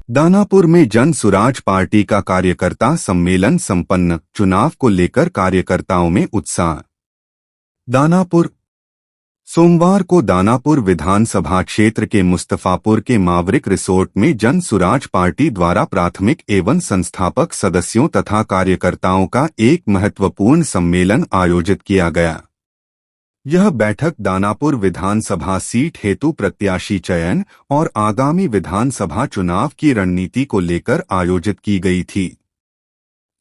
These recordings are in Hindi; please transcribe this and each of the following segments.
दानापुर में जन सुराज पार्टी का कार्यकर्ता सम्मेलन संपन्न। चुनाव को लेकर कार्यकर्ताओं में उत्साह। दानापुर। सोमवार को दानापुर विधानसभा क्षेत्र के मुस्तफापुर के मावरिक रिसोर्ट में जन सुराज पार्टी द्वारा प्राथमिक एवं संस्थापक सदस्यों तथा कार्यकर्ताओं का एक महत्वपूर्ण सम्मेलन आयोजित किया गया। यह बैठक दानापुर विधानसभा सीट हेतु प्रत्याशी चयन और आगामी विधानसभा चुनाव की रणनीति को लेकर आयोजित की गई थी।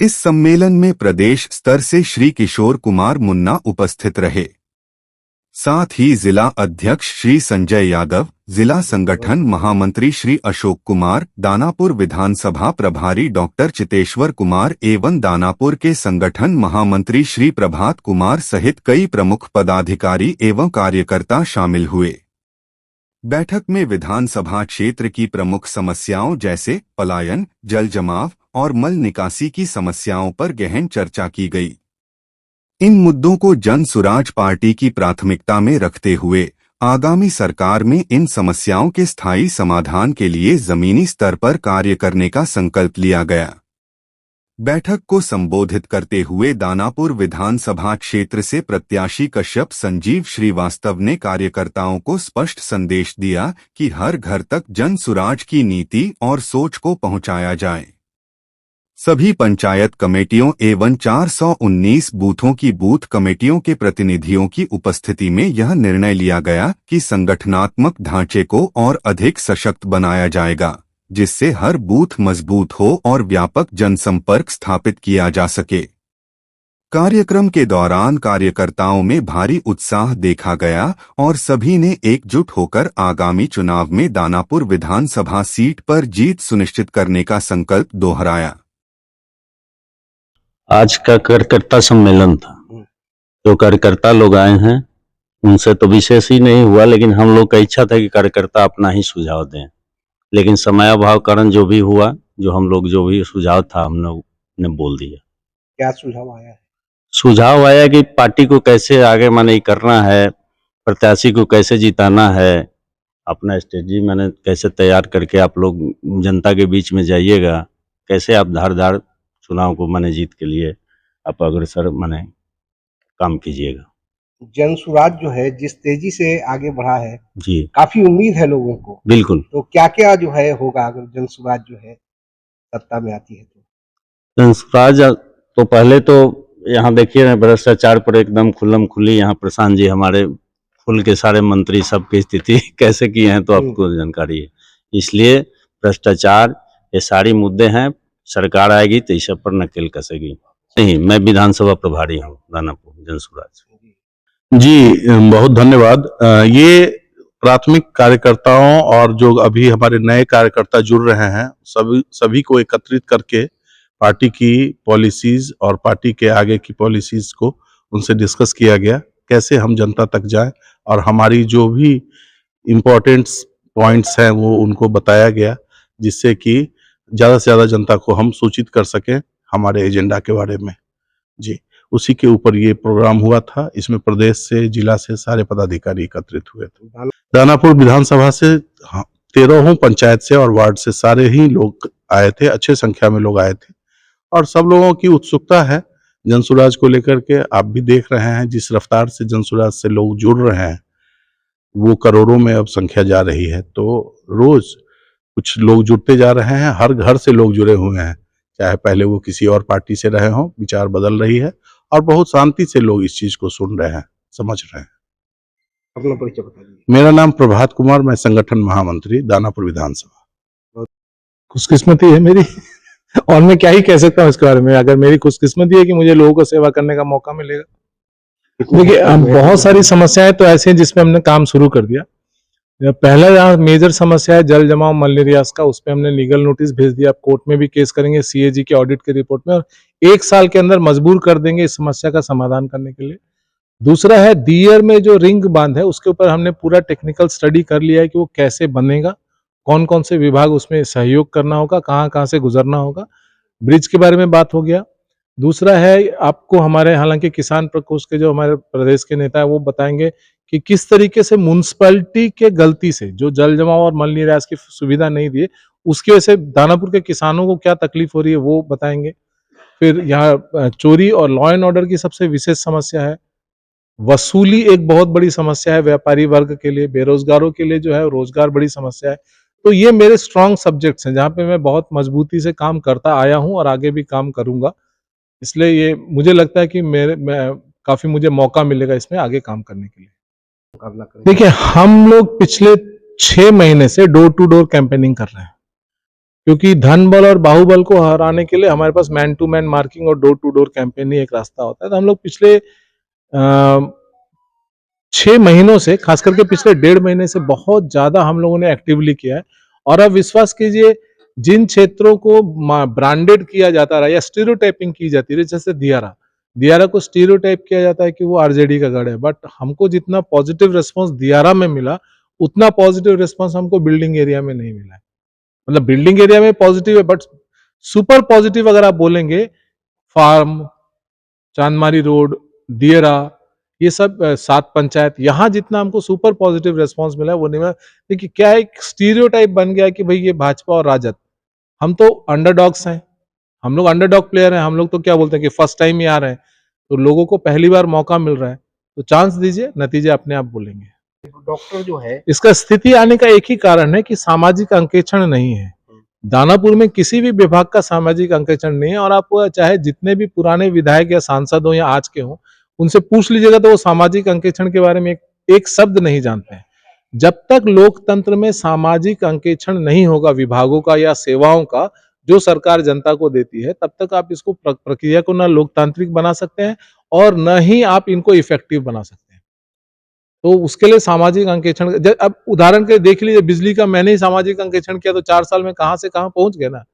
इस सम्मेलन में प्रदेश स्तर से श्री किशोर कुमार मुन्ना उपस्थित रहे। साथ ही जिला अध्यक्ष श्री संजय यादव, जिला संगठन महामंत्री श्री अशोक कुमार, दानापुर विधानसभा प्रभारी डॉक्टर चितेश्वर कुमार एवं दानापुर के संगठन महामंत्री श्री प्रभात कुमार सहित कई प्रमुख पदाधिकारी एवं कार्यकर्ता शामिल हुए। बैठक में विधानसभा क्षेत्र की प्रमुख समस्याओं जैसे पलायन, जल जमाव और मल निकासी की समस्याओं पर गहन चर्चा की गई। इन मुद्दों को जन सुराज पार्टी की प्राथमिकता में रखते हुए आगामी सरकार में इन समस्याओं के स्थायी समाधान के लिए जमीनी स्तर पर कार्य करने का संकल्प लिया गया। बैठक को संबोधित करते हुए दानापुर विधानसभा क्षेत्र से प्रत्याशी कश्यप संजीव श्रीवास्तव ने कार्यकर्ताओं को स्पष्ट संदेश दिया कि हर घर तक जन सुराज की नीति और सोच को पहुंचाया जाए। सभी पंचायत कमेटियों एवं 419 बूथों की बूथ कमेटियों के प्रतिनिधियों की उपस्थिति में यह निर्णय लिया गया कि संगठनात्मक ढांचे को और अधिक सशक्त बनाया जाएगा, जिससे हर बूथ मजबूत हो और व्यापक जनसंपर्क स्थापित किया जा सके। कार्यक्रम के दौरान कार्यकर्ताओं में भारी उत्साह देखा गया और सभी ने एकजुट होकर आगामी चुनाव में दानापुर विधानसभा सीट पर जीत सुनिश्चित करने का संकल्प दोहराया। आज का कार्यकर्ता सम्मेलन था। जो कार्यकर्ता लोग आए हैं उनसे तो विशेष ही नहीं हुआ, लेकिन हम लोग का इच्छा था कि कार्यकर्ता अपना ही सुझाव दें, लेकिन समयाभाव कारण जो भी हुआ, जो हम लोग जो भी सुझाव था हम लोग ने बोल दिया। क्या सुझाव आया है? सुझाव आया कि पार्टी को कैसे आगे माने करना है, प्रत्याशी को कैसे जिताना है, अपना स्ट्रेटजी माने कैसे तैयार करके आप लोग जनता के बीच में जाइएगा, कैसे आप धारदार चुनाव को माने जीत के लिए आप अग्रसर माने काम कीजिएगा। जन सुराज जो है जिस तेजी से आगे बढ़ा है जी, काफी उम्मीद है लोगों को। बिल्कुल। तो क्या क्या जो है होगा अगर जन सुराज जो है सत्ता में आती है तो? जन सुराज तो पहले तो यहाँ देखिए भ्रष्टाचार पर एकदम खुल्लम खुली यहाँ प्रशांत जी हमारे फुल के सारे मंत्री सबकी स्थिति कैसे किए हैं तो आपको जानकारी है। इसलिए भ्रष्टाचार ये सारी मुद्दे हैं, सरकार आएगी तो इस सब पर नकेल कसेगी। नहीं, मैं विधानसभा प्रभारी हूँ दानापुर जन सुराज। जी बहुत धन्यवाद। ये प्राथमिक कार्यकर्ताओं और जो अभी हमारे नए कार्यकर्ता जुड़ रहे हैं सभी को एकत्रित करके पार्टी की पॉलिसीज और पार्टी के आगे की पॉलिसीज को उनसे डिस्कस किया गया, कैसे हम जनता तक जाएं और हमारी जो भी इम्पोर्टेंट पॉइंट्स हैं वो उनको बताया गया, जिससे कि ज़्यादा से ज़्यादा जनता को हम सूचित कर सकें हमारे एजेंडा के बारे में। जी, उसी के ऊपर ये प्रोग्राम हुआ था। इसमें प्रदेश से, जिला से सारे पदाधिकारी एकत्रित हुए थे। दानापुर विधानसभा से 13 पंचायत से और वार्ड से सारे ही लोग आए थे, अच्छे संख्या में लोग आए थे और सब लोगों की उत्सुकता है जनसुराज को लेकर के। आप भी देख रहे हैं जिस रफ्तार से जनसुराज से लोग जुड़ रहे हैं वो करोड़ों में अब संख्या जा रही है। तो रोज कुछ लोग जुड़ते जा रहे हैं, हर घर से लोग जुड़े हुए हैं, चाहे पहले वो किसी और पार्टी से रहे हों। विचार बदल रही है और बहुत शांति से लोग इस चीज को सुन रहे हैं, समझ रहे हैं। अपना परिचय बता दीजिए। मेरा नाम प्रभात कुमार, मैं संगठन महामंत्री दानापुर विधानसभा। खुशकिस्मती है मेरी और मैं क्या ही कह सकता हूँ इसके बारे में। अगर मेरी खुशकिस्मती है कि मुझे लोगों को सेवा करने का मौका मिलेगा। देखिए बहुत सारी समस्याएं तो ऐसी हैं जिसमें हमने काम शुरू कर दिया। पहला जहाँ मेजर समस्या है जल जमाव मल निर्यास का, उस पर हमने लीगल नोटिस भेज दिया। कोर्ट में भी केस करेंगे सीएजी के ऑडिट के रिपोर्ट में और 1 साल के अंदर मजबूर कर देंगे इस समस्या का समाधान करने के लिए। दूसरा है दियर में जो रिंग बांध है उसके ऊपर हमने पूरा टेक्निकल स्टडी कर लिया है कि वो कैसे बनेगा, कौन कौन से विभाग उसमें सहयोग करना होगा, कहाँ कहाँ से गुजरना होगा। ब्रिज के बारे में बात हो गया। दूसरा है आपको हमारे हालांकि किसान प्रकोष्ठ के जो हमारे प्रदेश के नेता है वो बताएंगे कि किस तरीके से म्युनिसिपैलिटी के गलती से जो जल जमाव और मल निराश की सुविधा नहीं दी है, उसकी वजह से दानापुर के किसानों को क्या तकलीफ हो रही है वो बताएंगे। फिर यहाँ चोरी और लॉ एंड ऑर्डर की सबसे विशेष समस्या है, वसूली एक बहुत बड़ी समस्या है व्यापारी वर्ग के लिए, बेरोजगारों के लिए जो है रोजगार बड़ी समस्या है। तो ये मेरे स्ट्रॉन्ग सब्जेक्ट्स हैं जहाँ पे मैं बहुत मजबूती से काम करता आया हूँ और आगे भी काम करूंगा। इसलिए ये मुझे लगता है कि काफी मुझे मौका मिलेगा इसमें आगे काम करने के लिए। मुकाबला करेंगे? देखिए, हम लोग पिछले 6 महीने से डोर टू डोर कैंपेनिंग कर रहे हैं, क्योंकि धन बल और बाहुबल को हराने के लिए हमारे पास मैन टू मैन मार्किंग और डोर टू डोर कैंपेन ही एक रास्ता होता है। तो हम लोग पिछले 6 महीनों से, खास करके पिछले 1.5 महीने से बहुत ज्यादा हम लोगों ने एक्टिवली किया है। और अब विश्वास कीजिए, जिन क्षेत्रों को ब्रांडेड किया जाता रहा या स्टीरियोटाइपिंग की जाती है, जैसे दियारा को स्टीरियोटाइप किया जाता है कि वो आरजेडी का गढ़ है, बट हमको जितना पॉजिटिव रिस्पांस दियारा में मिला उतना पॉजिटिव रिस्पांस हमको बिल्डिंग एरिया में नहीं मिला है। मतलब बिल्डिंग एरिया में पॉजिटिव है, बट सुपर पॉजिटिव अगर आप बोलेंगे, फार्म, चांदमारी रोड, दियरा, ये सब 7 पंचायत, यहाँ जितना हमको सुपर पॉजिटिव रेस्पॉन्स मिला है वो नहीं मिला। देखिए, क्या एक स्टीरियोटाइप बन गया कि भाई ये भाजपा और राजद, हम तो अंडरडॉग्स हैं, हम लोग अंडरडॉग प्लेयर हैं। हम लोग तो क्या बोलते हैं कि फर्स्ट टाइम ही आ रहे हैं, तो लोगों को पहली बार मौका मिल रहा है, तो चांस दीजिए, नतीजे अपने आप बोलेंगे। डॉक्टर जो है, इसका स्थिति आने का एक ही कारण है कि सामाजिक अंकेक्षण नहीं है। दानापुर में किसी भी विभाग का सामाजिक अंकेक्षण नहीं है, और आप चाहे जितने भी पुराने विधायक या सांसद हो या आज के हो, उनसे पूछ लीजिएगा तो वो सामाजिक अंकेक्षण के बारे में एक शब्द नहीं जानते हैं। जब तक लोकतंत्र में सामाजिक अंकेक्षण नहीं होगा विभागों का या सेवाओं का जो सरकार जनता को देती है, तब तक आप इसको प्रक्रिया को ना लोकतांत्रिक बना सकते हैं और न ही आप इनको इफेक्टिव बना सकते हैं। तो उसके लिए सामाजिक अंकेक्षण, अब उदाहरण के देख लीजिए, बिजली का मैंने ही सामाजिक अंकेक्षण किया तो 4 साल में कहां से कहां पहुंच गए ना,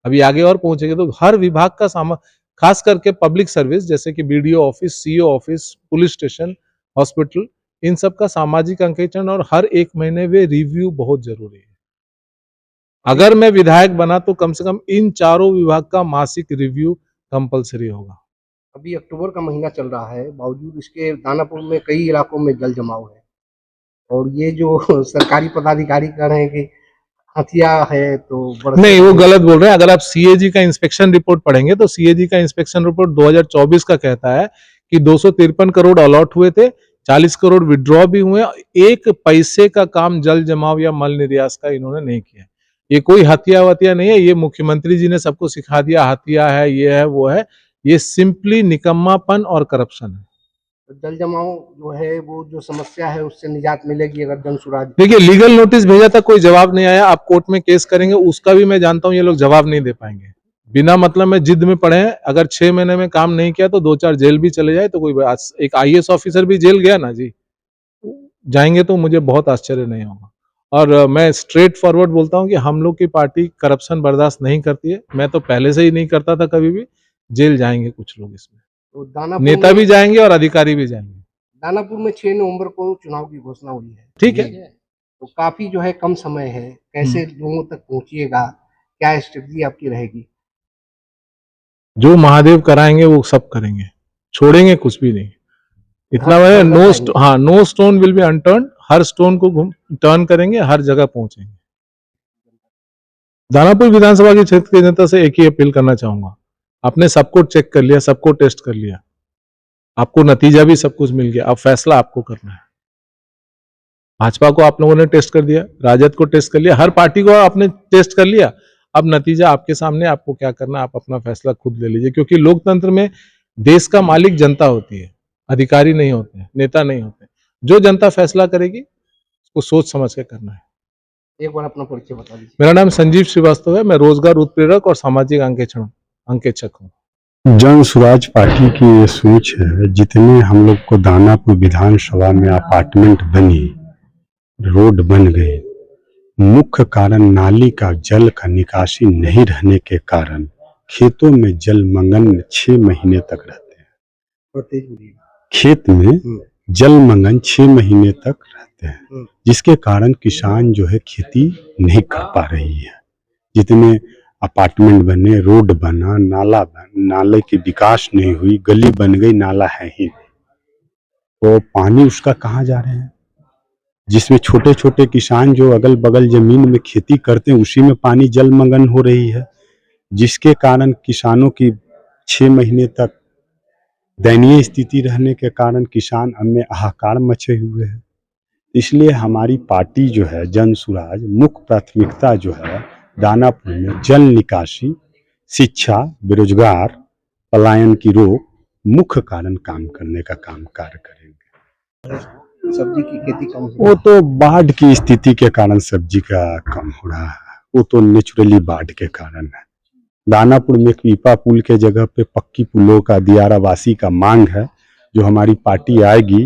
अभी आगे और पहुंचेंगे। तो हर विभाग का खास करके पब्लिक सर्विस, जैसे कि BDO office, CO office, police station, hospital, इन सब का सामाजिक अंकेक्षण और हर 1 महीने में रिव्यू बहुत जरूरी है। अगर मैं विधायक बना तो कम से कम इन चारों विभाग का मासिक रिव्यू कंपलसरी होगा। अभी अक्टूबर का महीना चल रहा है, बावजूद इसके दानापुर में कई इलाकों में जल जमाव है, और ये जो सरकारी पदाधिकारी कह रहे हैं कि हथिया है, तो नहीं, वो गलत बोल रहे हैं। अगर आप सीएजी का इंस्पेक्शन रिपोर्ट पढ़ेंगे तो सीएजी का इंस्पेक्शन रिपोर्ट 2024 का कहता है कि 253 करोड़ अलॉट हुए थे, 40 करोड़ विड्रॉ भी हुए, 1 पैसे का काम जल जमाव या मल निर्यास का इन्होंने नहीं किया। ये कोई हत्या वतिया नहीं है, ये मुख्यमंत्री जी ने सबको सिखा दिया हत्या है, ये है, वो है। ये सिंपली निकम्मापन और करप्शन है। जल जमाव जो है, वो जो समस्या है उससे निजात मिलेगी अगर जन सुराज। देखिए, लीगल नोटिस भेजा था, कोई जवाब नहीं आया। आप कोर्ट में केस करेंगे, उसका भी मैं जानता हूं ये लोग जवाब नहीं दे पाएंगे। बिना मतलब में जिद में पड़े हैं। अगर 6 महीने में काम नहीं किया तो 2-4 जेल भी चले जाए तो कोई एक आईएएस ऑफिसर भी जेल गया ना जी, जाएंगे तो मुझे बहुत आश्चर्य नहीं होगा। और मैं स्ट्रेट फॉरवर्ड बोलता हूं कि हम लोग की पार्टी करप्शन बर्दाश्त नहीं करती है। मैं तो पहले से ही नहीं करता था, कभी भी। जेल जाएंगे कुछ लोग इसमें, तो दानापुर नेता भी जाएंगे और अधिकारी भी जाएंगे। दानापुर में 6 नवंबर को चुनाव की घोषणा हुई है, ठीक है। तो काफी जो है कम समय है, कैसे लोगों तक पहुंचिएगा, क्या स्ट्रेटजी आपकी रहेगी? जो महादेव कराएंगे वो सब करेंगे, छोड़ेंगे कुछ भी नहीं। इतना है, no stone will be unturn. हर स्टोन को टर्न करेंगे, हर जगह पहुंचेंगे। दानापुर विधानसभा के क्षेत्र की जनता से एक ही अपील करना चाहूंगा, आपने सबको चेक कर लिया, सबको टेस्ट कर लिया, आपको नतीजा भी सब कुछ मिल गया, अब फैसला आपको करना है। भाजपा को आप लोगों ने टेस्ट कर दिया, राजद को टेस्ट कर लिया, हर पार्टी को आपने टेस्ट कर लिया। अब नतीजा आपके सामने, आपको क्या करना है, आप अपना फैसला खुद ले लीजिए। क्योंकि लोकतंत्र में देश का मालिक जनता होती है, अधिकारी नहीं होते हैं, नेता नहीं होते। जो जनता फैसला करेगी उसको सोच समझ के करना है। एक बार अपना परिचय बता दीजिए। मेरा नाम संजीव श्रीवास्तव है, मैं रोजगार उत्प्रेरक और सामाजिक अंकेक्षक हूँ। जन स्वराज पार्टी की ये सोच है, जितने हम लोग को दानापुर विधानसभा में अपार्टमेंट बनी, रोड बन गए, मुख्य कारण नाली का जल का निकासी नहीं रहने के कारण खेतों में जलमग्न 6 महीने तक रहते हैं। खेत में जलमग्न 6 महीने तक रहते हैं, जिसके कारण किसान जो है खेती नहीं कर पा रही है। जितने अपार्टमेंट बने, रोड बना, नाले की विकास नहीं हुई, गली बन गई, नाला है ही नहीं। तो पानी उसका कहाँ जा रहे हैं, जिसमें छोटे छोटे किसान जो अगल बगल जमीन में खेती करते हैं उसी में पानी जलमग्न हो रही है, जिसके कारण किसानों की 6 महीने तक दयनीय स्थिति रहने के कारण किसान अब में हाहाकार मचे हुए हैं। इसलिए हमारी पार्टी जो है जन सुराज मुख्य प्राथमिकता जो है दानापुर में जल निकासी, शिक्षा, बेरोजगार, पलायन की रोक मुख्य कारण काम करने का कार्य करेंगे। सब्जी की खेती कम हो वो तो बाढ़ की स्थिति के कारण सब्जी का कम हो रहा है, वो तो नेचुरली बाढ़ के कारण है। दानापुर में पीपा पुल के जगह पे पक्की पुलों का दियारावासी का मांग है, जो हमारी पार्टी आएगी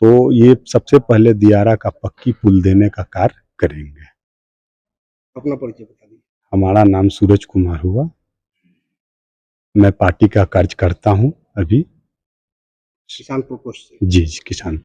तो ये सबसे पहले दियारा का पक्की पुल देने का कार्य करेंगे। अपना परिचय बता दीजिए। हमारा नाम सूरज कुमार हुआ, मैं पार्टी का कार्यकर्ता हूँ अभी। किसान प्रकोष्ठ से। जी किसान।